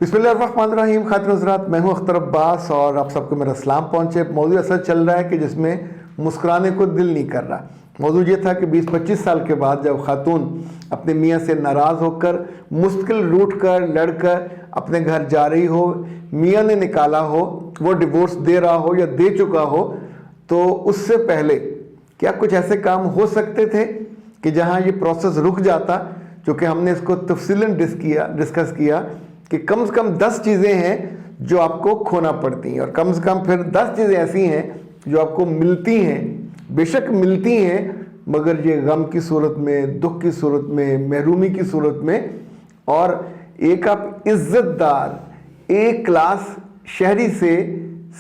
बिस्मिल्लाहिर्रहमानिर्रहीम। खातिन हज़रात, मैं हूं अख्तर अब्बास और आप सबको मेरा सलाम पहुंचे। मौजूद ऐसा चल रहा है कि जिसमें मुस्कुराने को दिल नहीं कर रहा। मौजूद ये था कि 20-25 साल के बाद जब खातून अपने मियाँ से नाराज़ होकर मुश्किल रूठ कर लड़कर अपने घर जा रही हो, मियाँ ने निकाला हो, वो डिवोर्स दे रहा हो या दे चुका हो, तो उससे पहले क्या कुछ ऐसे काम हो सकते थे कि जहाँ ये प्रोसेस रुक जाता। चूँकि हमने इसको तफसीलन डिस्कस किया कि कम से कम 10 चीज़ें हैं जो आपको खोना पड़ती हैं और कम से कम फिर 10 चीज़ें ऐसी हैं जो आपको मिलती हैं। बेशक मिलती हैं, मगर ये गम की सूरत में, दुख की सूरत में, महरूमी की सूरत में। और एक आप इज़्ज़तदार ए क्लास शहरी से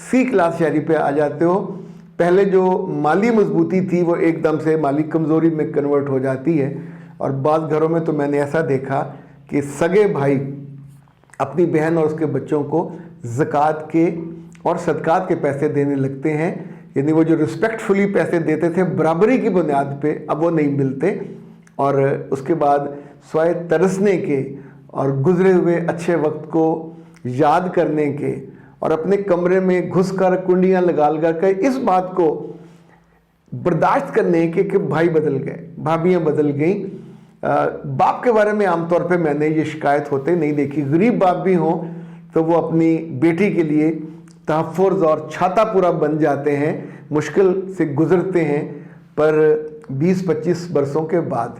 सी क्लास शहरी पे आ जाते हो। पहले जो माली मजबूती थी वो एकदम से माली कमज़ोरी में कन्वर्ट हो जाती है। और बाद घरों में तो मैंने ऐसा देखा कि सगे भाई अपनी बहन और उसके बच्चों को ज़कात के और सदक़ात के पैसे देने लगते हैं। यानी वो जो रिस्पेक्टफुली पैसे देते थे बराबरी की बुनियाद पे, अब वो नहीं मिलते। और उसके बाद स्वाय तरसने के और गुज़रे हुए अच्छे वक्त को याद करने के और अपने कमरे में घुसकर कुंडियाँ लगा कर इस बात को बर्दाश्त करने के कि भाई बदल गए, भाभियाँ बदल गईं। बाप के बारे में आमतौर पे मैंने ये शिकायत होते नहीं देखी। गरीब बाप भी हों तो वो अपनी बेटी के लिए तहफ़्फ़ुज़ और छाता पूरा बन जाते हैं, मुश्किल से गुज़रते हैं। पर 20-25 बरसों के बाद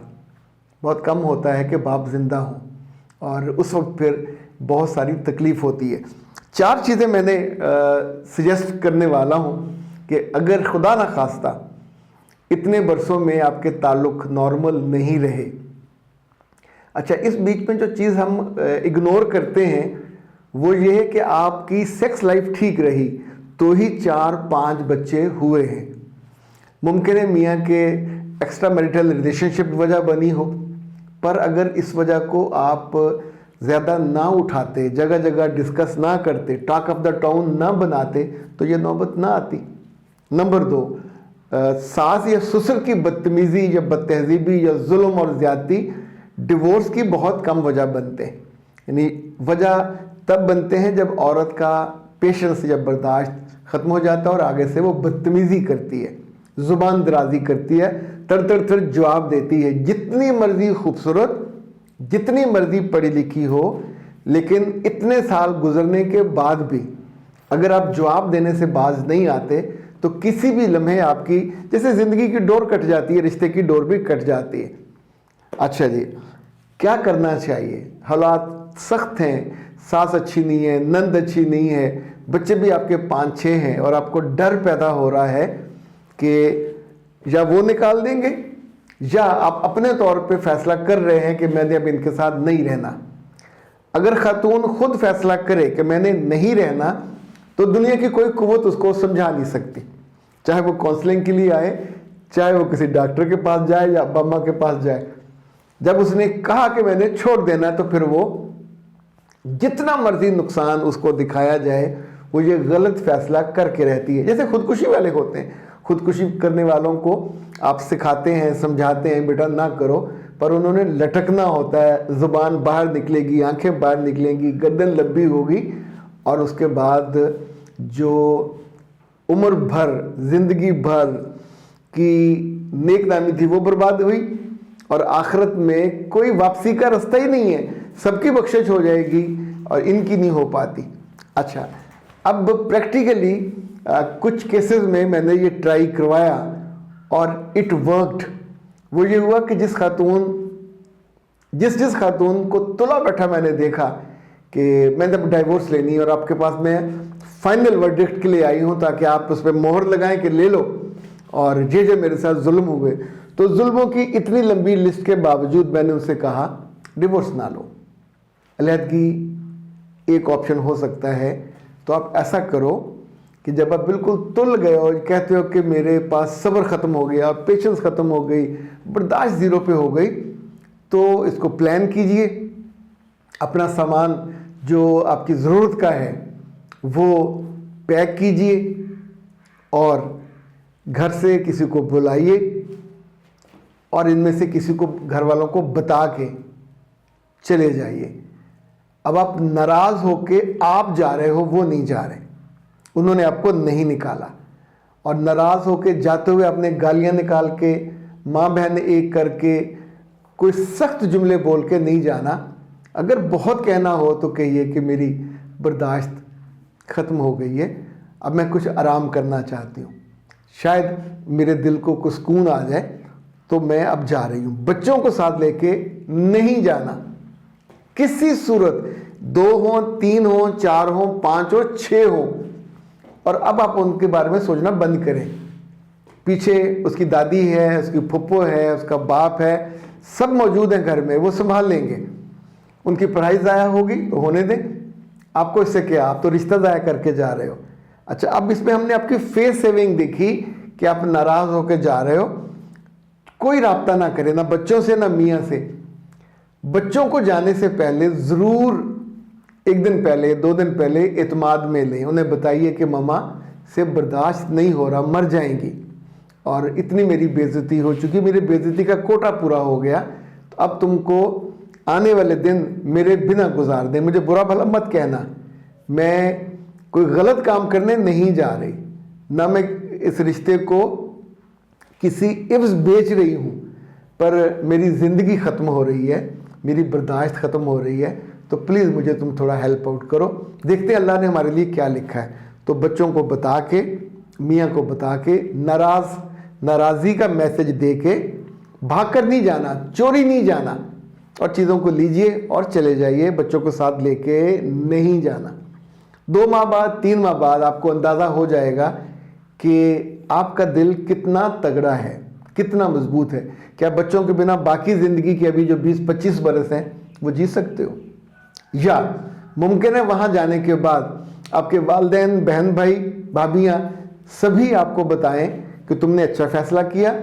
बहुत कम होता है कि बाप ज़िंदा हों और उस वक्त फिर बहुत सारी तकलीफ़ होती है। 4 चीज़ें मैंने सजेस्ट करने वाला हूँ कि अगर खुदा न खास्ता इतने बरसों में आपके ताल्लुक़ नॉर्मल नहीं रहे। अच्छा, इस बीच में जो चीज़ हम इग्नोर करते हैं वो ये है कि आपकी सेक्स लाइफ ठीक रही तो ही 4-5 बच्चे हुए हैं। मुमकिन है मियाँ के एक्स्ट्रा मैरिटल रिलेशनशिप वजह बनी हो, पर अगर इस वजह को आप ज़्यादा ना उठाते, जगह जगह डिस्कस ना करते, टॉक ऑफ द टाउन ना बनाते तो ये नौबत ना आती। नंबर 2, सास या ससुर की बदतमीज़ी या बदतहजीबी या जुल्म और ज़्यादती डिवोर्स की बहुत कम वजह बनते हैं। यानी वजह तब बनते हैं जब औरत का पेशेंस या बर्दाश्त ख़त्म हो जाता है और आगे से वो बदतमीज़ी करती है, ज़ुबान दराजी करती है, तर जवाब देती है। जितनी मर्ज़ी खूबसूरत, जितनी मर्ज़ी पढ़ी लिखी हो, लेकिन इतने साल गुजरने के बाद भी अगर आप जवाब देने से बाज नहीं आते तो किसी भी लम्हे आपकी, जैसे ज़िंदगी की डोर कट जाती है, रिश्ते की डोर भी कट जाती है। अच्छा जी, क्या करना चाहिए? हालात सख्त हैं, सास अच्छी नहीं है, नंद अच्छी नहीं है, बच्चे भी आपके 5-6 हैं और आपको डर पैदा हो रहा है कि या वो निकाल देंगे या आप अपने तौर पे फैसला कर रहे हैं कि मैंने अब इनके साथ नहीं रहना। अगर खातून खुद फैसला करे कि मैंने नहीं रहना तो दुनिया की कोई कुव्वत उसको समझा नहीं सकती। चाहे वो काउंसलिंग के लिए आए, चाहे वो किसी डॉक्टर के पास जाए या अब्बा अम्मा के पास जाए। जब उसने कहा कि मैंने छोड़ देना है तो फिर वो जितना मर्जी नुकसान उसको दिखाया जाए वो ये गलत फैसला करके रहती है। जैसे खुदकुशी वाले होते हैं, खुदकुशी करने वालों को आप सिखाते हैं, समझाते हैं बेटा ना करो, पर उन्होंने लटकना होता है, ज़ुबान बाहर निकलेगी, आंखें बाहर निकलेंगी, गर्दन लंबी होगी और उसके बाद जो उम्र भर, ज़िंदगी भर की नेक नामी थी वो बर्बाद हुई और आखिरत में कोई वापसी का रास्ता ही नहीं है। सबकी बख्शिश हो जाएगी और इनकी नहीं हो पाती। अच्छा, अब प्रैक्टिकली कुछ केसेस में मैंने ये ट्राई करवाया और इट वर्कड। वो ये हुआ कि जिस खातून को तुला बैठा मैंने देखा कि मैंने अब डाइवोर्स लेनी है और आपके पास मैं फाइनल वर्डिक्ट के लिए आई हूँ ताकि आप उस पर मोहर लगाएं कि ले लो, और जे मेरे साथ जुल्म हुए, तो जुल्मों की इतनी लंबी लिस्ट के बावजूद मैंने उनसे कहा डिवोर्स ना लो, अलहदगी एक ऑप्शन हो सकता है। तो आप ऐसा करो कि जब आप बिल्कुल तुल गए और कहते हो कि मेरे पास सब्र ख़त्म हो गया, पेशेंस ख़त्म हो गई, बर्दाश्त ज़ीरो पे हो गई, तो इसको प्लान कीजिए। अपना सामान जो आपकी ज़रूरत का है वो पैक कीजिए और घर से किसी को बुलाइए और इनमें से किसी को, घर वालों को बता के चले जाइए। अब आप नाराज़ होके आप जा रहे हो, वो नहीं जा रहे, उन्होंने आपको नहीं निकाला। और नाराज़ होके जाते हुए अपने गालियाँ निकाल के, माँ बहन एक करके, कोई सख्त जुमले बोल के नहीं जाना। अगर बहुत कहना हो तो कहिए कि मेरी बर्दाश्त ख़त्म हो गई है, अब मैं कुछ आराम करना चाहती हूँ, शायद मेरे दिल को कुछ सुकून आ जाए, तो मैं अब जा रही हूँ। बच्चों को साथ लेके नहीं जाना किसी सूरत, 2 हो, 3 हो, 4 हो, 5 हो, 6 हो। और अब आप उनके बारे में सोचना बंद करें। पीछे उसकी दादी है, उसकी फुप्पो है, उसका बाप है, सब मौजूद हैं घर में, वो संभाल लेंगे। उनकी पढ़ाई ज़ाया होगी तो होने दें, आपको इससे क्या, आप तो रिश्ता ज़ाया करके जा रहे हो। अच्छा, अब इसमें हमने आपकी फेस सेविंग देखी कि आप नाराज़ होकर जा रहे हो। कोई राब्ता ना करें, ना बच्चों से ना मियाँ से। बच्चों को जाने से पहले ज़रूर 1 दिन पहले, 2 दिन पहले इत्माद में लें। उन्हें बताइए कि मामा से बर्दाश्त नहीं हो रहा, मर जाएंगी, और इतनी मेरी बेइज्जती हो चुकी, मेरी बेइज्जती का कोटा पूरा हो गया, तो अब तुमको आने वाले दिन मेरे बिना गुजार दें। मुझे बुरा भला मत कहना, मैं कोई गलत काम करने नहीं जा रही, ना मैं इस रिश्ते को किसी इव्ज़ बेच रही हूँ, पर मेरी ज़िंदगी ख़त्म हो रही है, मेरी बर्दाश्त ख़त्म हो रही है, तो प्लीज़ मुझे तुम थोड़ा हेल्प आउट करो। देखते हैं अल्लाह ने हमारे लिए क्या लिखा है। तो बच्चों को बता के, मियाँ को बता के, नाराज़गी का मैसेज दे के, भाग कर नहीं जाना, चोरी नहीं जाना, और चीज़ों को लीजिए और चले जाइए। बच्चों को साथ लेके नहीं जाना। 2 माह बाद, 3 माह बाद आपको अंदाज़ा हो जाएगा कि आपका दिल कितना तगड़ा है, कितना मजबूत है। क्या बच्चों के बिना बाकी ज़िंदगी के अभी जो 20-25 बरस हैं वो जी सकते हो? या मुमकिन है वहाँ जाने के बाद आपके वालिदैन, बहन भाई, भाभियाँ सभी आपको बताएं कि तुमने अच्छा फ़ैसला किया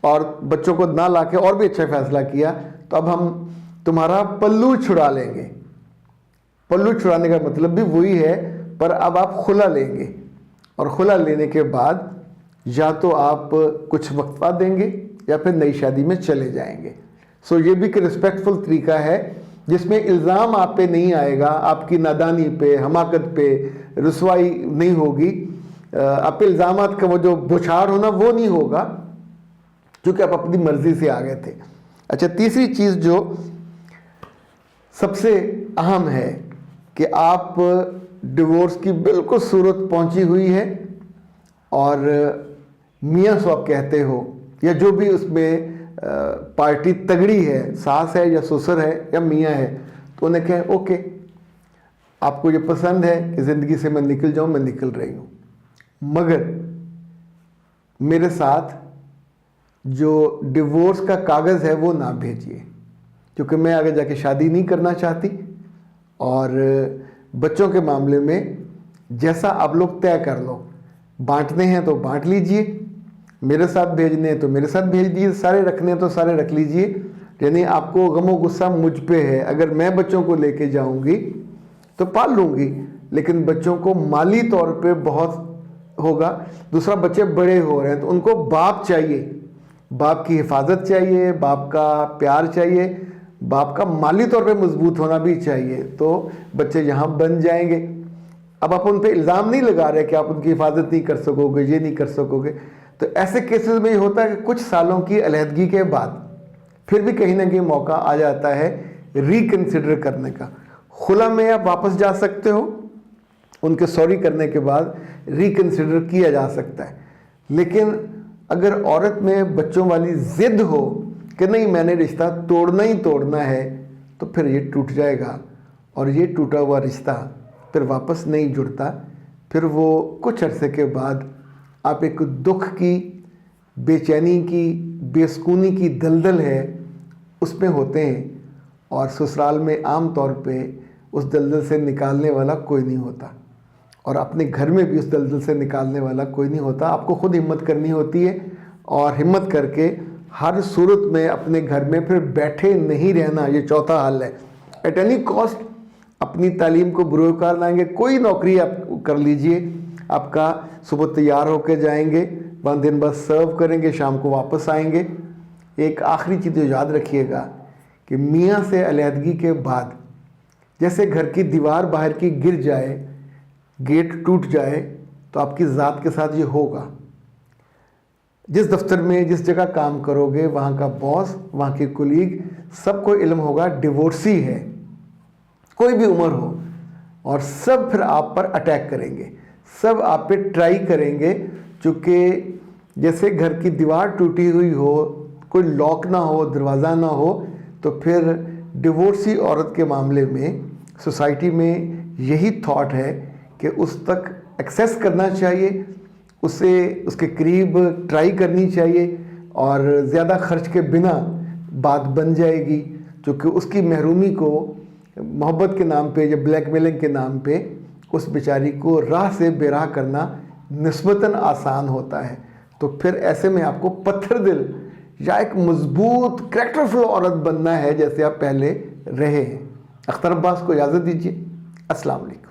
और बच्चों को ना लाके और भी अच्छा फ़ैसला किया, तो अब हम तुम्हारा पल्लू छुड़ा लेंगे। पल्लू छुड़ाने का मतलब भी वही है, पर अब आप खुला लेंगे, और खुला लेने के बाद या तो आप कुछ वक्फा देंगे या फिर नई शादी में चले जाएंगे। सो ये भी एक रिस्पेक्टफुल तरीका है जिसमें इल्ज़ाम आप पे नहीं आएगा, आपकी नादानी पे, हमाकत पे रुसवाई नहीं होगी, आप पे इल्ज़ामात का वो जो बौछार होना वो नहीं होगा, क्योंकि आप अपनी मर्ज़ी से आ गए थे। अच्छा, तीसरी चीज़ जो सबसे अहम है कि आप डिवोर्स की बिल्कुल सूरत पहुंची हुई है, और मियाँ सो आप कहते हो, या जो भी उसमें पार्टी तगड़ी है, सास है या ससुर है या मियाँ है, तो उन्हें कहें ओके, आपको ये पसंद है कि ज़िंदगी से मैं निकल जाऊँ, मैं निकल रही हूँ, मगर मेरे साथ जो डिवोर्स का कागज़ है वो ना भेजिए, क्योंकि मैं आगे जाके शादी नहीं करना चाहती। और बच्चों के मामले में जैसा आप लोग तय कर लो, बांटने हैं तो बांट लीजिए, मेरे साथ भेजने हैं तो मेरे साथ भेज दीजिए, सारे रखने हैं तो सारे रख लीजिए। यानी आपको गमो गुस्सा मुझ पे है। अगर मैं बच्चों को लेके जाऊंगी तो पाल लूँगी, लेकिन बच्चों को माली तौर पे बहुत होगा। दूसरा, बच्चे बड़े हो रहे हैं तो उनको बाप चाहिए, बाप की हिफाजत चाहिए, बाप का प्यार चाहिए, बाप का माली तौर पे मजबूत होना भी चाहिए, तो बच्चे यहाँ बन जाएंगे। अब आप उन पे इल्ज़ाम नहीं लगा रहे कि आप उनकी हिफाजत नहीं कर सकोगे, ये नहीं कर सकोगे। तो ऐसे केसेस में ये होता है कि कुछ सालों की अलहदगी के बाद फिर भी कहीं ना कहीं मौका आ जाता है रिकन्सिडर करने का। खुला में आप वापस जा सकते हो, उनके सॉरी करने के बाद रिकन्सिडर किया जा सकता है। लेकिन अगर औरत में बच्चों वाली ज़िद हो कि नहीं मैंने रिश्ता तोड़ना ही तोड़ना है, तो फिर ये टूट जाएगा, और ये टूटा हुआ रिश्ता फिर वापस नहीं जुड़ता। फिर वो कुछ अरसे के बाद आप एक दुख की, बेचैनी की, बेसुकूनी की दलदल है उसमें होते हैं, और ससुराल में आम तौर पे उस दलदल से निकालने वाला कोई नहीं होता, और अपने घर में भी उस दलदल से निकालने वाला कोई नहीं होता। आपको खुद हिम्मत करनी होती है, और हिम्मत करके हर सूरत में अपने घर में फिर बैठे नहीं रहना। ये चौथा हल है। एट एनी कॉस्ट अपनी तालीम को बुरोकार लाएंगे, कोई नौकरी आप कर लीजिए, आपका सुबह तैयार होकर जाएंगे, 5 दिन बस सर्व करेंगे, शाम को वापस आएंगे। एक आखिरी चीज़ याद रखिएगा कि मियाँ से अलहदगी के बाद जैसे घर की दीवार बाहर की गिर जाए, गेट टूट जाए, तो आपकी ज़ात के साथ ये होगा। जिस दफ्तर में, जिस जगह काम करोगे, वहाँ का बॉस, वहाँ के कुलीग, सबको इल्म होगा डिवोर्सी है, कोई भी उम्र हो, और सब फिर आप पर अटैक करेंगे, सब आप पे ट्राई करेंगे। चूँकि जैसे घर की दीवार टूटी हुई हो, कोई लॉक ना हो, दरवाज़ा ना हो, तो फिर डिवोर्सी औरत के मामले में सोसाइटी में यही थॉट है कि उस तक एक्सेस करना चाहिए, उसे उसके करीब ट्राई करनी चाहिए, और ज़्यादा खर्च के बिना बात बन जाएगी। क्योंकि उसकी महरूमी को मोहब्बत के नाम पे या ब्लैकमेलिंग के नाम पे उस बेचारी को राह से बेराह करना निस्बतन आसान होता है। तो फिर ऐसे में आपको पत्थर दिल या एक मजबूत करैक्टरफुल औरत बनना है, जैसे आप पहले रहे हैं। अख्तर अब्बास को इजाज़त दीजिए। अस्सलाम वालेकुम।